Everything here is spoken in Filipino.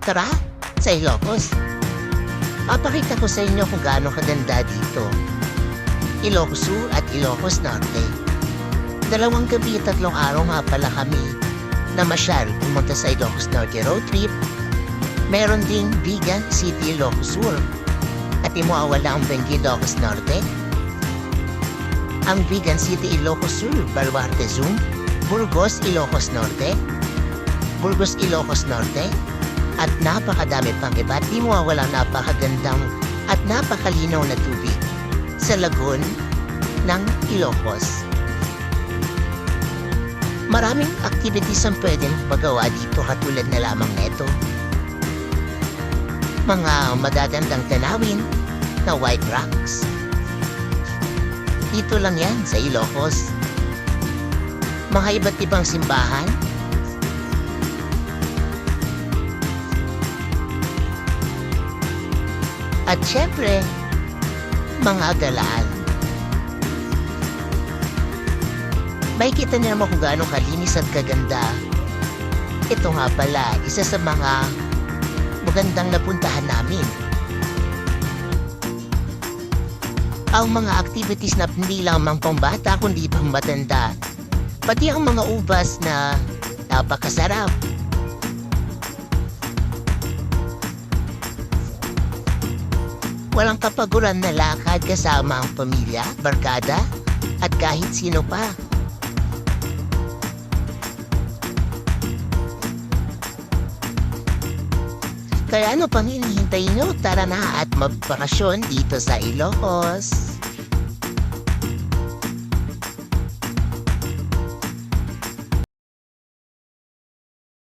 Tara, sa Ilocos. Papakita ko sa inyo kung gaano kaganda dito. Ilocos Sur at Ilocos Norte. 2 gabi at 3 araw nga pala kami namasyal pumunta sa Ilocos Norte road trip. Meron ding Vigan City, Ilocos Sur. At di mo awala ang Benguet, Ilocos Norte. Ang Vigan City, Ilocos Sur, Baluarte Zoom, Burgos, Ilocos Norte, Burgos, Ilocos Norte, at napakadami pang iba. At di mo awala napakagandang at napakalinaw na tubig sa lagoon ng Ilocos. Maraming activities ang pwedeng magawa dito katulad na lamang neto. Mga madadandang tanawin na white rocks. Dito lang yan sa Ilocos. Mga iba't ibang simbahan. At syempre, mga galaan. May kita niyo naman kung gaano kalinis at kaganda. Ito nga pala, isa sa mga magandang napuntahan namin. Ang mga activities na hindi lamang pambata kundi pang matanda. Pati ang mga ubas na napakasarap. Walang kapaguran na lakad kasama ang pamilya, barkada, at kahit sino pa. Kaya ano pang hinihintay nyo? Tara na at magbakasyon dito sa Ilocos.